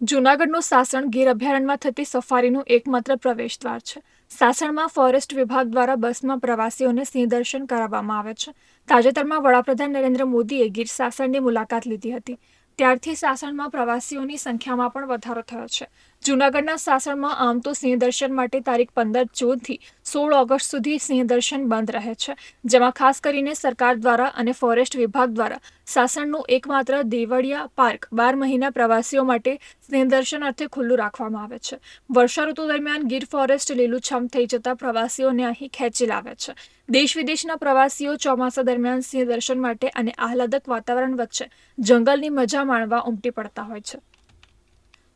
જૂનાગઢનું સાસણ ગીર અભયારણ્યમાં થતી સફારીનું એકમાત્ર પ્રવેશદ્વાર છે. સાસણમાં ફોરેસ્ટ વિભાગ દ્વારા બસમાં પ્રવાસીઓને સિંહ દર્શન કરાવવામાં આવે છે. તાજેતરમાં વડાપ્રધાન નરેન્દ્ર મોદીએ ગીર સાસણની મુલાકાત લીધી હતી. ત્યારથી સાસણમાં પ્રવાસીઓની સંખ્યામાં પણ વધારો થયો છે. જૂનાગઢના સાસણમાં આમ તો સિંહ દર્શન માટે તારીખ 15 જૂનથી 16 ઓગસ્ટ સુધી સિંહ દર્શન બંધ રહે છે, જેમાં ખાસ કરીને સરકાર દ્વારા અને ફોરેસ્ટ વિભાગ દ્વારા સાસણનું એકમાત્ર દેવળિયા પાર્ક 12 મહિના પ્રવાસીઓ માટે સિંહ દર્શન અર્થે ખુલ્લું રાખવામાં આવે છે. વર્ષા ઋતુ દરમિયાન ગીર ફોરેસ્ટ લીલુંછમ થઈ જતા પ્રવાસીઓને અહીં ખેંચી લાવે છે. દેશ વિદેશના પ્રવાસીઓ ચોમાસા દરમિયાન સિંહ દર્શન માટે અને આહલાદક વાતાવરણ વચ્ચે જંગલની મજા માણવા ઉમટી પડતા હોય છે.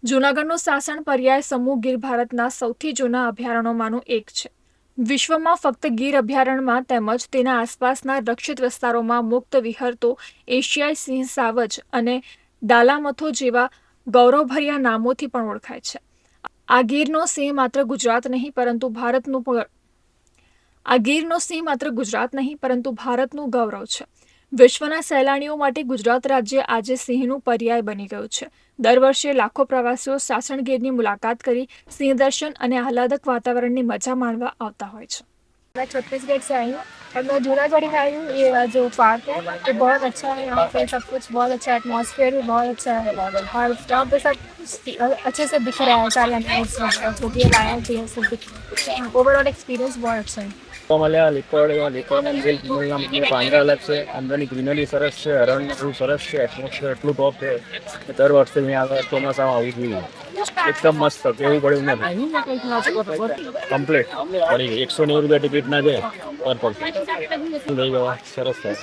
જૂનાગઢનું સાસણ પર્યાય સમૂહ ગીર ભારતના સૌથી જૂના અભયારણ્યોમાંનું એક છે. વિશ્વમાં ફક્ત ગીર અભયારણ્યમાં તેમજ તેના આસપાસના રક્ષિત વિસ્તારોમાં મુક્ત વિહરતો એશિયાઈ સિંહ સાવજ અને ડાલામથો જેવા ગૌરવભર્યા નામોથી પણ ઓળખાય છે. આ ગીરનો સિંહ માત્ર ગુજરાત નહીં પરંતુ ભારતનું ગૌરવ છે. વિશ્વના સહેલાણીઓ માટે ગુજરાત રાજ્ય આજે સિંહનું પર્યાય બની ગયું છે. દર વર્ષે લાખો પ્રવાસીઓ સાસણ ગીરની મુલાકાત કરી સિંહ દર્શન અને આહલાદક વાતાવરણની मजा माणवा આવતા હોય છે. मैं छत्तीसगढ़ से आई हूँ और मैं जूनागढ़ में आई हूँ। ये जो पार्क है वो बहुत अच्छा है। यहाँ पे सब कुछ बहुत अच्छा, एटमॉस्फेयर भी बहुत अच्छा है और यहाँ पे सब अच्छे से दिख रहा है। सारे एनिमल्स जो भी लायन चाहिए सब दिख, ओवरऑल एक्सपीरियंस बहुत अच्छा है. પાંદડા અલગ છે, અંદરની ગ્રીનરી સરસ છે, હરણ એટલું સરસ છે, એટમોસ્ફિયર એટલું ટોપ છે. દર વર્ષે અહીંયા આગળ ચોમાસામાં આવવું જોઈએ. એકદમ મસ્ત, કેવું પડ્યું નથી. કમ્પ્લીટ પડી 190 રૂપિયા ટિકિટ ના છે પર પર્સન. લઈ જવા સરસ થાય.